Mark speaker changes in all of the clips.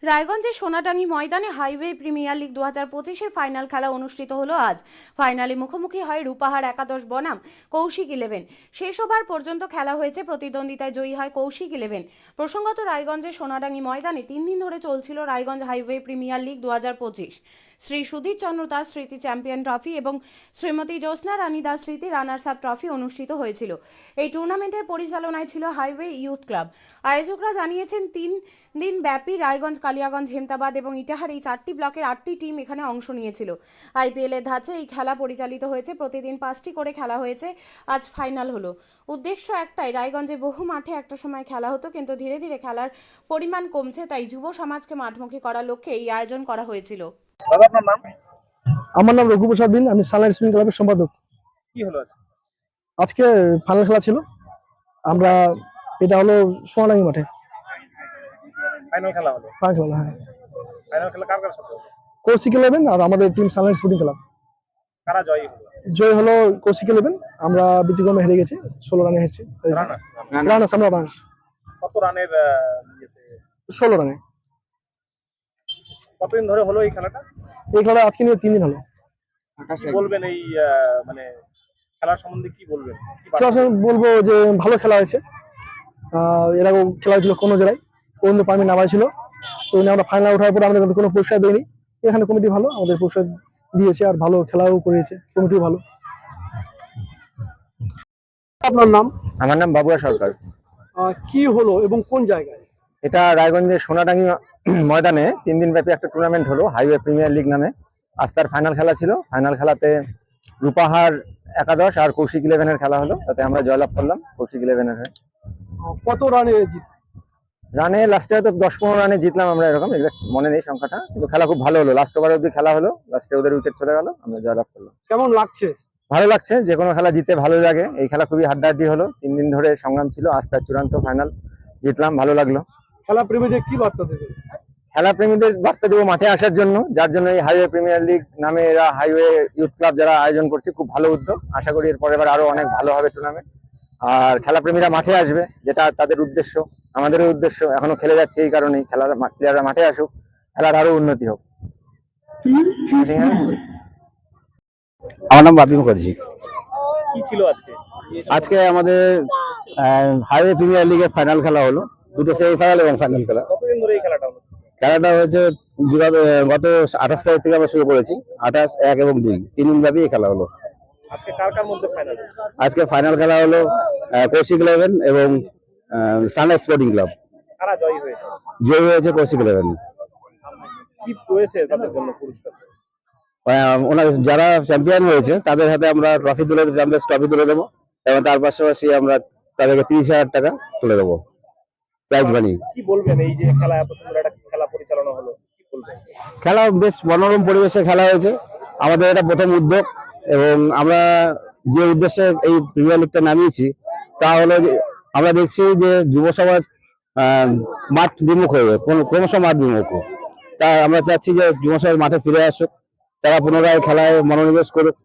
Speaker 1: রায়গঞ্জের সোনাডাঙ্গি ময়দানে highway premier league 2025-এর final খেলা অনুষ্ঠিত হলো আজ। ফাইনালে মুখোমুখি হয় রূপাহার একাদশ বনাম কৌশিক 11। শেষ ওভার পর্যন্ত খেলা হয়েছে, প্রতিদ্বন্দ্বিতায় জয়ী হয় কৌশিক 11। প্রসঙ্গত, রায়গঞ্জের সোনাডাঙ্গি ময়দানে 3 দিন ধরে চলছিল Raiganj highway premier league 2025। Shri Sudhir Chandra Das স্মৃতি চ্যাম্পিয়ন ট্রফি এবং শ্রীমতী জ্যোৎস্না রানী দাস স্মৃতি রানার্স আপ ট্রফি অনুষ্ঠিত হয়েছিল। এই টুর্নামেন্টের পরিচালনায় ছিল হাইওয়ে ইউথ ক্লাব। আয়োজকরা জানিয়েছেন 3 দিন ব্যাপী রায়গঞ্জ, কালিয়াগঞ্জ, হেমতাবাদ এবং ইটাহার এই 4টি ব্লকের 8টি টিম এখানে অংশ নিয়েছিল। আইপিএলের ধাঁচে এই খেলা পরিচালিত হয়েছে, প্রতিদিন 5টি করে খেলা হয়েছে। আজ ফাইনাল হলো। উদ্দেশ্য একটাই, রায়গঞ্জে বহু মাঠে একটা সময় খেলা হতো, কিন্তু ধীরে ধীরে খেলার পরিমাণ কমছে, তাই যুব সমাজকে মাঠমুখী করার লক্ষ্যে এই আয়োজন করা হয়েছিল।
Speaker 2: আপনার নাম?
Speaker 3: আমার নাম রঘু প্রসাদ দিন, আমি সানলাইট স্পিনিং ক্লাবের সম্পাদক।
Speaker 2: কি হলো
Speaker 3: আজকে ফাইনাল খেলা ছিল। আমরা এটা হলো সোনাডাঙ্গি মাঠে
Speaker 2: ফাইনাল খেলা হলো।
Speaker 3: ফাইনাল খেলা, হ্যাঁ।
Speaker 2: ফাইনাল খেলা কার কার সাথে হলো?
Speaker 3: কৌশিক 11 আর আমাদের টিম সানলাইট স্পিনিং ক্লাব।
Speaker 2: কারা জয়ী হলো?
Speaker 3: জয় হলো কৌশিক 11। আমরা ব্যতিক্রমে হেরে গেছি, 16 রানে হেরেছি। রানার্স আমরা রানার্স।
Speaker 2: কত রানের
Speaker 3: 16 রানে।
Speaker 2: কতদিন ধরে হলো এই খেলাটা?
Speaker 3: এই খেলা আজকে নিয়ে 3 দিন হলো।
Speaker 2: কি বলবেন এই মানে খেলার সম্বন্ধে কি বলবেন?
Speaker 3: বলবো যে ভালো খেলা হয়েছে। এর আগেও খেলা হয়েছিল কোনো জেলায়, অন্য পারমি নামাই ছিল। তো আমরা ফাইনাল ওঠার পরে আমাদের কোনো পুরস্কার দেয়নি। এখানে কমিটি ভালো, আমাদের পুরস্কার দিয়েছে আর ভালো খেলাও করেছে, কমিটিও ভালো।
Speaker 4: আপনার নাম?
Speaker 5: আমার নাম বাবুয়া সরকার।
Speaker 4: কি হলো এবং কোন জায়গায়?
Speaker 5: এটা রায়গঞ্জের সোনাডাঙ্গি ময়দানে 3 দিন ব্যাপী একটা টুর্নামেন্ট হলো, হাইওয়ে প্রিমিয়ার লিগ নামে। আজ তার ফাইনাল খেলা ছিল। ফাইনাল খেলাতে রূপাহার একাদশ আর কৌশিক 11-এর খেলা হলো, তাতে আমরা জয়লাভ করলাম কৌশিক 11-এর হয়ে।
Speaker 4: কত রানে জিত?
Speaker 5: রানে লাস্টে হয়তো 10-15 রানে জিতলাম আমরা, এরকম এক্সাক্ট মনে নেই সংখ্যাটা, কিন্তু খেলা খুব ভালো হলো। লাস্ট ওভার অব্দি খেলা হলো, লাস্টে ওদের উইকেট চলে গেল, আমরা জয়লাভ করলাম।
Speaker 4: কেমন লাগছে?
Speaker 5: ভালো লাগছে, যে কোনো খেলা জিতে ভালো লাগে। এই খেলা খুবই হাড্ডাহাড্ডি হলো, 3 দিন ধরে সংগ্রাম ছিল, আজ তার চূড়ান্ত ফাইনাল জিতলাম, ভালো লাগলো।
Speaker 4: খেলা প্রেমীদের কি বার্তা দেবে?
Speaker 5: খেলা প্রেমীদের বার্তা দেবো মাঠে আসার জন্য, যার জন্য এই হাইওয়ে প্রিমিয়ার লিগ নামে এরা হাইওয়ে ইউথ ক্লাব যারা আয়োজন করছে, খুব ভালো উদ্যোগ। আশা করি এর পরের বার আরো অনেক ভালো হবে টুর্নামেন্ট। আর খেলা প্রেমীরা মাঠে আসবে, যেটা তাদের উদ্দেশ্য, আমাদেরও উদ্দেশ্য। এখনো খেলে যাচ্ছে, এই কারণেই খেলার প্লেয়াররা মাঠে আসুক, খেলার আরো উন্নতি হোক।
Speaker 6: আমার নাম বাপি মুখার্জি।
Speaker 2: কি ছিল আজকে?
Speaker 6: আজকে আমাদের হাইওয়ে প্রিমিয়ার লিগের ফাইনাল খেলা হলো, দুটো সেমিফাইনাল এবং ফাইনাল খেলা।
Speaker 2: কতদিন ধরে এই খেলাটা হলো?
Speaker 6: খেলাটা হয়েছে গত 28 তারিখ থেকে আমরা শুরু করেছি। 28, 1 এবং 2 3 দিন ব্যাপী এই খেলা হলো।
Speaker 2: আজকে কার কার মধ্যে ফাইনাল?
Speaker 6: আজকে ফাইনাল খেলা হলো কৌশিক 11 এবং সানলাইট স্পোর্টিং ক্লাব।
Speaker 2: কারা জয়ী হয়েছে?
Speaker 6: জয়ী হয়েছে কৌশিক 11।
Speaker 2: কি রয়েছে তাদের জন্য পুরস্কার?
Speaker 6: ওনার যারা চ্যাম্পিয়ন হয়েছে তাদের হাতে আমরা ট্রফি তুলে দেবো, চ্যাম্পিয়ন্স ট্রফি তুলে দেবো, এবং তার পাশাপাশি আমরা তাদেরকে 30,000 টাকা তুলে দেবো প্রাইজ মানি।
Speaker 2: কি বলবেন এই যে খেলা, এত সুন্দর একটা খেলা পরিচালনা হলো, কি বলবেন?
Speaker 6: খেলা বেশ মনোরম পরিবেশে খেলা হয়েছে। আমাদের এটা প্রথম উদ্যোগ, এবং আমরা যে উদ্দেশ্যে এই প্রিমিয়ার লিগটা নামিয়েছি তা হলো যে আমরা দেখছি যে যুব সমাজ মাঠ বিমুখ হয়ে যায়, ক্রমশ মাঠ বিমুখ। তা আমরা চাচ্ছি যে যুব সমাজ মাঠে ফিরে আসুক, তারা পুনরায় খেলায় মনোনিবেশ করুক,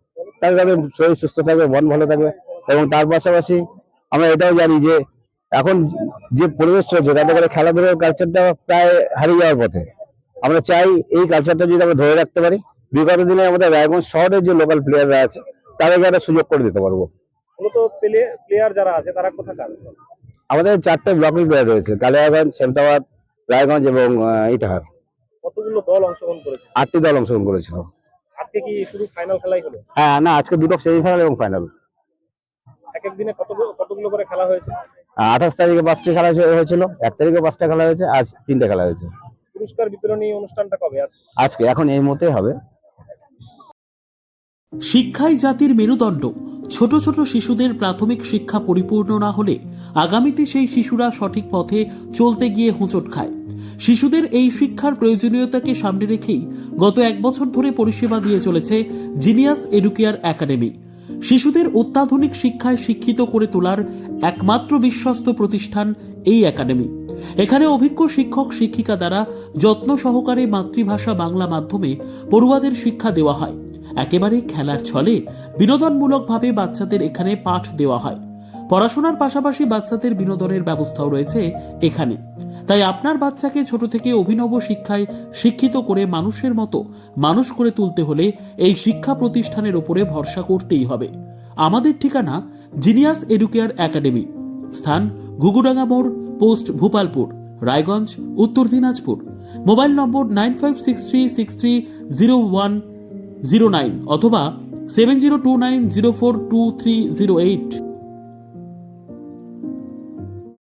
Speaker 6: তাদের তাদের শরীর সুস্থ থাকবে, মন ভালো থাকবে। এবং তার পাশাপাশি আমরা এটাও জানি যে এখন যে পরিবেশ চলছে তাতে করে খেলাধুলার কালচারটা প্রায় হারিয়ে যাওয়ার পথে। আমরা চাই এই কালচারটা যদি আমরা ধরে রাখতে পারি, বিগত দিনে আমাদের রায়গঞ্জ শহরের যে লোকাল প্লেয়াররা আছে তাদেরকে একটা সুযোগ করে দিতে পারবো।
Speaker 2: মূলত প্লেয়ার যারা আছে তারা কোথাকার?
Speaker 6: আমাদের 4টে ব্লকের প্লেয়ার রয়েছে, কালিয়াগঞ্জ, হেমতাবাদ, রায়গঞ্জ এবং ইটাহার।
Speaker 2: কতগুলো দল অংশগ্রহণ করেছে?
Speaker 6: 8টি দল অংশগ্রহণ করেছিল।
Speaker 2: আজকে কি শুধু ফাইনাল খেলাই হলো?
Speaker 6: হ্যাঁ, না, আজকে দুটো সেমিফাইনাল এবং ফাইনাল।
Speaker 2: এক এক দিনে কতগুলো করে খেলা হয়েছে?
Speaker 6: 28 তারিখে 5টি খেলা হয়েছিল, 1 তারিখে 5টা খেলা হয়েছে, আজ 3টে খেলা হয়েছে।
Speaker 2: পুরস্কার বিতরণী অনুষ্ঠানটা কবে?
Speaker 6: আজকে, এখন এই মুহূর্তে হবে।
Speaker 7: শিক্ষাই জাতির মেরুদণ্ড। ছোট ছোট শিশুদের প্রাথমিক শিক্ষা পরিপূর্ণ না হলে আগামীতে সেই শিশুরা সঠিক পথে চলতে গিয়ে হোঁচট খায়। শিশুদের এই শিক্ষার প্রয়োজনীয়তাকে সামনে রেখেই গত 1 বছর ধরে পরিষেবা দিয়ে চলেছে জিনিয়াস এডুকেয়ার একাডেমি। শিশুদের অত্যাধুনিক শিক্ষায় শিক্ষিত করে তোলার একমাত্র বিশ্বস্ত প্রতিষ্ঠান এই একাডেমি। এখানে অভিজ্ঞ শিক্ষক শিক্ষিকা দ্বারা যত্ন সহকারে মাতৃভাষা বাংলা মাধ্যমে পড়ুয়াদের শিক্ষা দেওয়া হয়। একেবারে খেলার ছলে বিনোদনমূলকভাবে বাচ্চাদের এখানে পাঠ দেওয়া হয়। পড়াশোনার পাশাপাশি বাচ্চাদের বিনোদনের ব্যবস্থাও রয়েছে এখানে। তাই আপনার বাচ্চাকে ছোট থেকে অভিনব শিক্ষায় শিক্ষিত করে মানুষের মতো মানুষ করে তুলতে হলে এই শিক্ষা প্রতিষ্ঠানের ওপরে ভরসা করতেই হবে। আমাদের ঠিকানা জিনিয়াস এডুকেয়ার একাডেমি, স্থান ঘুঘুডাঙ্গা মোড়, পোস্ট ভূপালপুর, রায়গঞ্জ, উত্তর দিনাজপুর। মোবাইল নম্বর 9563630109 অথবা 7029042308।